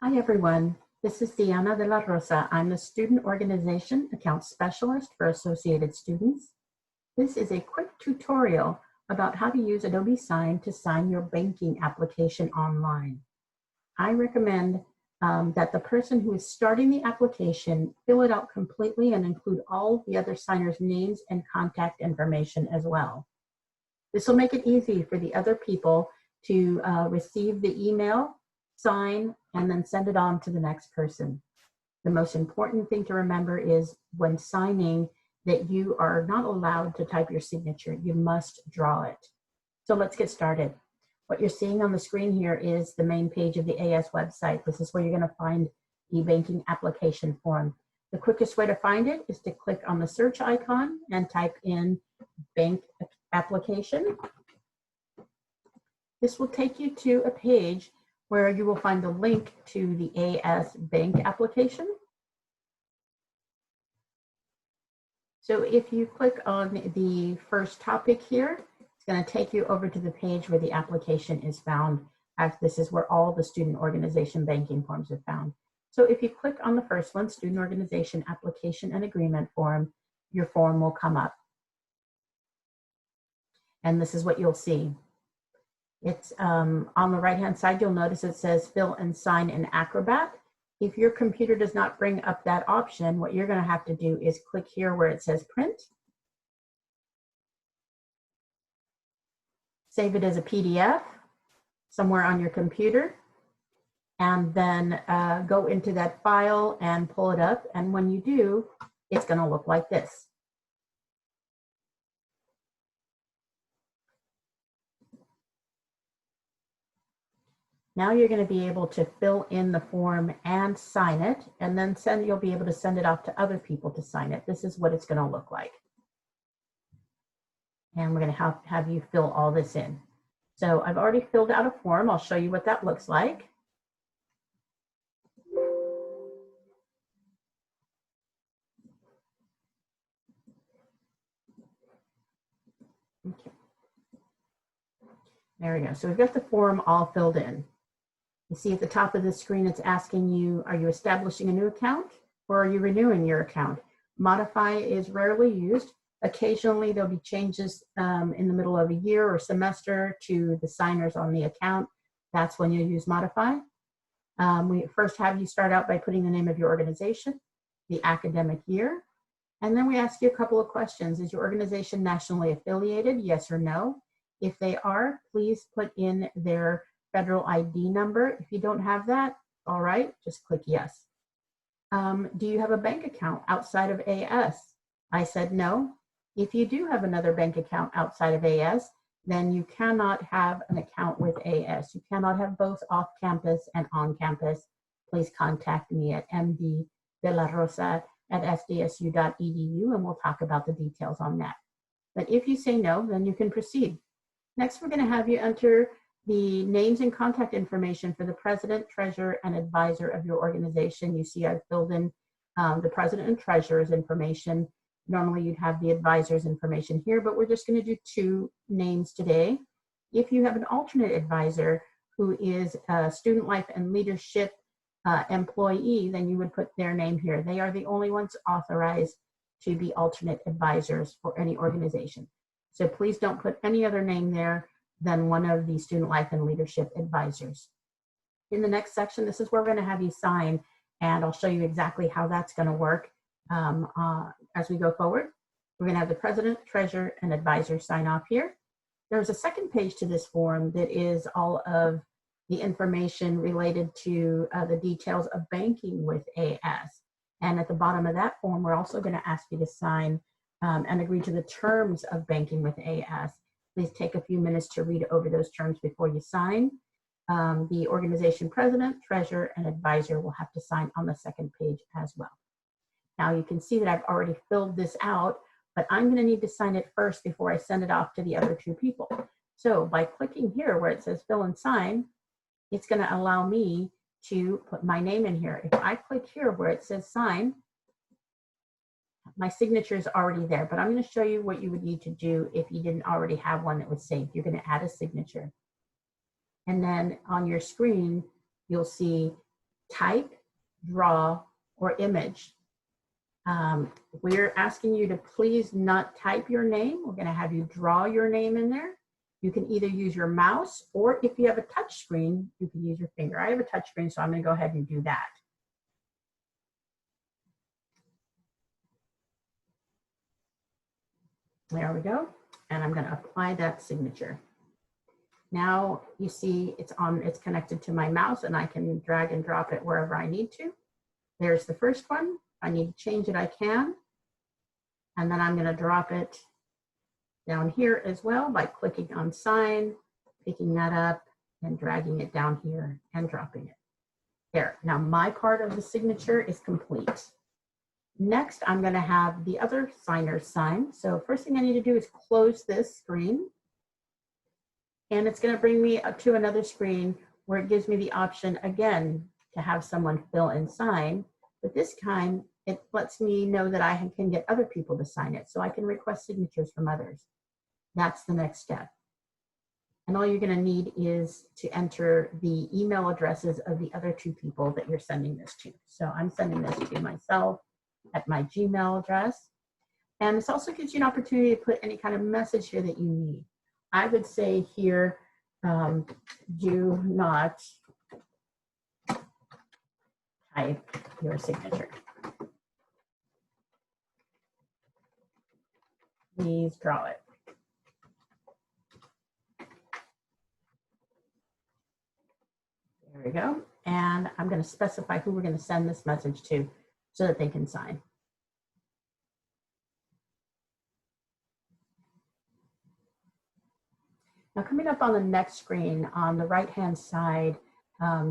Hi everyone, this is Diana de la Rosa. I'm the Student Organization Account Specialist for Associated Students. This is a quick tutorial about how to use Adobe Sign to sign your banking application online. I recommend that the person who is starting the application fill it out completely and include all the other signers' names and contact information as well. This will make it easy for the other people to receive the email, sign, and then send it on to the next person. The most important thing to remember is when signing that you are not allowed to type your signature. You must draw it. So let's get started. What you're seeing on the screen here is the main page of the AS website. This is where you're going to find the banking application form. The quickest way to find it is to click on the search icon and type in bank application. This will take you to a page where you will find the link to the AS bank application. So if you click on the first topic here, it's going to take you over to the page where the application is found. As this is where all the student organization banking forms are found. So if you click on the first one, student organization application and agreement form, your form will come up. And this is what you'll see. It's on the right-hand side, you'll notice it says fill and sign in Acrobat. If your computer does not bring up that option, what you're going to have to do is click here where it says print. Save it as a PDF somewhere on your computer. And then go into that file and pull it up. And when you do, it's going to look like this. Now you're going to be able to fill in the form and sign it, and then you'll be able to send it off to other people to sign it. This is what it's going to look like. And we're going to have you fill all this in. So I've already filled out a form. I'll show you what that looks like. Okay. There we go. So we've got the form all filled in. You see at the top of the screen, it's asking you, are you establishing a new account or are you renewing your account? Modify is rarely used. Occasionally, there'll be changes in the middle of a year or semester to the signers on the account. That's when you'll use modify. We first have you start out by putting the name of your organization, the academic year, and then we ask you a couple of questions. Is your organization nationally affiliated? Yes or no? If they are, please put in their federal ID number. If you don't have that, all right, just click yes. Do you have a bank account outside of AS? I said no. If you do have another bank account outside of AS, then you cannot have an account with AS. You cannot have both off campus and on campus. Please contact me at mddelarosa@sdsu.edu and we'll talk about the details on that. But if you say no, then you can proceed. Next, we're going to have you enter the names and contact information for the president, treasurer, and advisor of your organization. You see I've filled in the president and treasurer's information. Normally you'd have the advisor's information here, but we're just going to do 2 names today. If you have an alternate advisor who is a student life and leadership employee, then you would put their name here. They are the only ones authorized to be alternate advisors for any organization. So please don't put any other name there than one of the student life and leadership advisors. In the next section, this is where we're going to have you sign, and I'll show you exactly how that's going to work as we go forward. We're going to have the president, treasurer, and advisor sign off here. There's a second page to this form that is all of the information related to the details of banking with AS. And at the bottom of that form, we're also going to ask you to sign and agree to the terms of banking with AS. Please take a few minutes to read over those terms before you sign. The organization president, treasurer, and advisor will have to sign on the second page as well. Now you can see that I've already filled this out, but I'm going to need to sign it first before I send it off to the other 2 people. So by clicking here where it says fill and sign, it's going to allow me to put my name in here. If I click here where it says sign, my signature is already there, but I'm going to show you what you would need to do if you didn't already have one that was saved. You're going to add a signature. And then on your screen, you'll see type, draw, or image. We're asking you to please not type your name. We're going to have you draw your name in there. You can either use your mouse, or if you have a touch screen, you can use your finger. I have a touch screen, so I'm going to go ahead and do that. There we go. And I'm going to apply that signature. Now you see it's connected to my mouse, and I can drag and drop it wherever I need to. There's the first one. If I need to change it, I can. And then I'm going to drop it down here as well by clicking on sign, picking that up and dragging it down here and dropping it. There. Now my part of the signature is complete. Next, I'm going to have the other signers sign. So first thing I need to do is close this screen. And it's going to bring me up to another screen where it gives me the option again to have someone fill and sign. But this time it lets me know that I can get other people to sign it. So I can request signatures from others. That's the next step. And all you're going to need is to enter the email addresses of the other two people that you're sending this to. So I'm sending this to myself at my Gmail address. And this also gives you an opportunity to put any kind of message here that you need. I would say here, do not type your signature. Please draw it. There we go. And I'm going to specify who we're going to send this message to so that they can sign. Now coming up on the next screen on the right-hand side,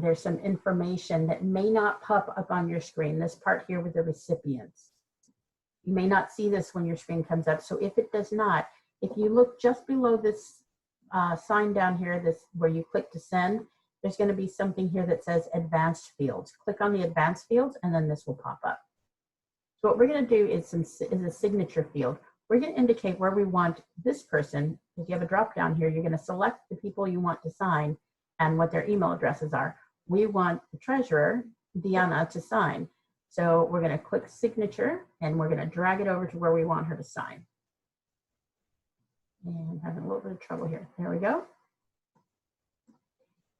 there's some information that may not pop up on your screen. This part here with the recipients. You may not see this when your screen comes up. So if it does not, if you look just below this sign down here, this where you click to send, there's going to be something here that says advanced fields. Click on the advanced fields and then this will pop up. So what we're going to do is a signature field. We're going to indicate where we want this person. If you have a drop down here, you're going to select the people you want to sign and what their email addresses are. We want the treasurer, Diana, to sign. So we're going to click signature and we're going to drag it over to where we want her to sign. And I'm having a little bit of trouble here. There we go.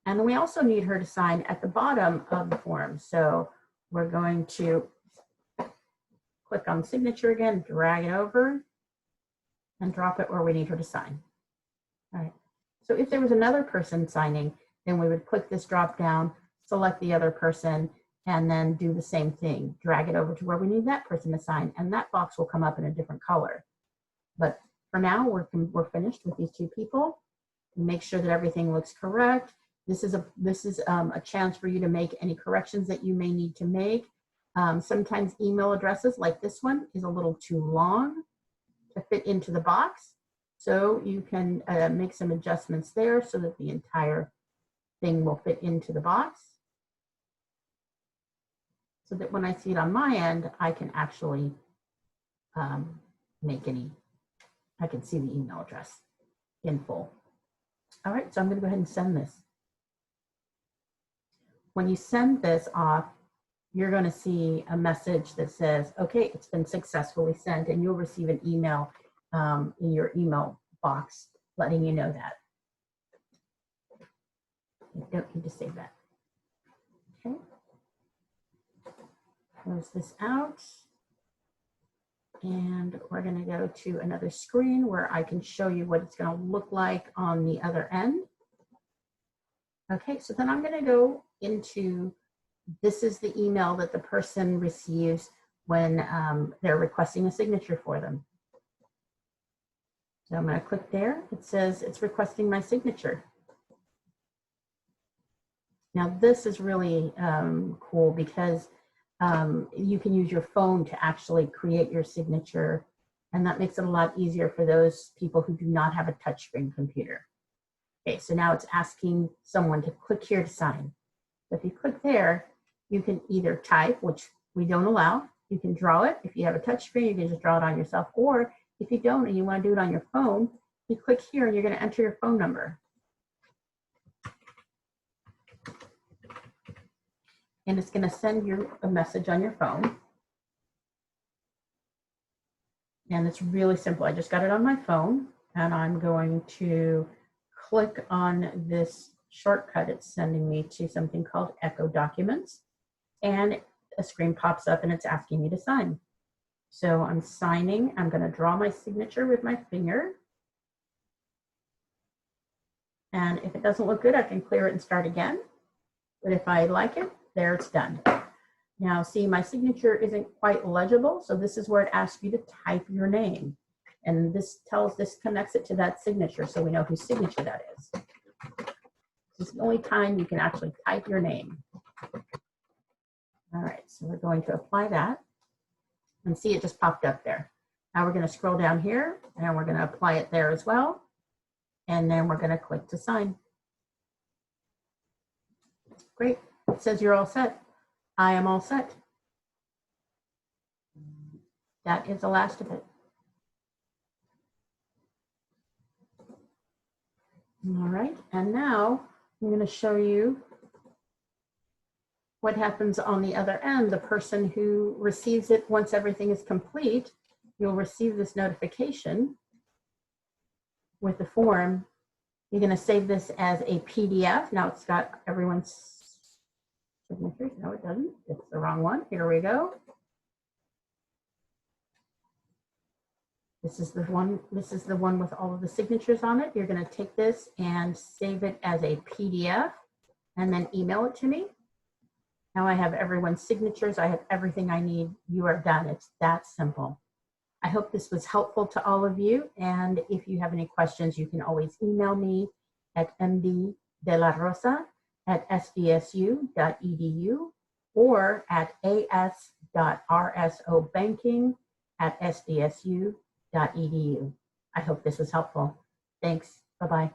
And then we also need her to sign at the bottom of the form. So we're going to click on signature again, drag it over, and drop it where we need her to sign. All right. So if there was another person signing, then we would click this drop down, select the other person, and then do the same thing. Drag it over to where we need that person to sign, and that box will come up in a different color. But for now, we're finished with these two people. Make sure that everything looks correct. This is a chance for you to make any corrections that you may need to make. Sometimes email addresses like this one is a little too long to fit into the box. So you can make some adjustments there so that the entire thing will fit into the box. So that when I see it on my end, I can actually I can see the email address in full. All right, so I'm gonna go ahead and send this. When you send this off, you're going to see a message that says, okay, it's been successfully sent, and you'll receive an email in your email box letting you know that. You don't need to save that. Okay. Close this out. And we're going to go to another screen where I can show you what it's going to look like on the other end. Okay, so then I'm going to go into, this is the email that the person receives when they're requesting a signature for them. So I'm going to click there. It says it's requesting my signature. Now this is really cool because you can use your phone to actually create your signature, and that makes it a lot easier for those people who do not have a touchscreen computer. Okay, so now it's asking someone to click here to sign. So if you click there, you can either type, which we don't allow. You can draw it. If you have a touch screen, you can just draw it on yourself. Or if you don't and you want to do it on your phone, you click here and you're going to enter your phone number. and it's going to send you a message on your phone. And it's really simple. I just got it on my phone, and I'm going to click on this shortcut. It's sending me to something called Echo Documents, and a screen pops up and it's asking me to sign. So I'm signing. I'm going to draw my signature with my finger. And if it doesn't look good, I can clear it and start again. But if I like it, there it's done. Now see, my signature isn't quite legible, so this is where it asks you to type your name. And this connects it to that signature, so we know whose signature that is. This is the only time you can actually type your name. All right, so we're going to apply that. And see, it just popped up there. Now we're going to scroll down here, and we're going to apply it there as well. And then we're going to click to sign. Great. It says you're all set. I am all set. That is the last of it. All right, and now I'm going to show you what happens on the other end. The person who receives it, once everything is complete, you'll receive this notification with the form. You're going to save this as a PDF. Now it's got everyone's signatures. No, it doesn't. It's the wrong one. Here we go. This is the one with all of the signatures on it. You're going to take this and save it as a PDF and then email it to me. Now I have everyone's signatures. I have everything I need. You are done. It's that simple. I hope this was helpful to all of you. And if you have any questions, you can always email me at mddelarosa@sdsu.edu or at as.rsobanking@sdsu.edu. I hope this was helpful. Thanks. Bye-bye.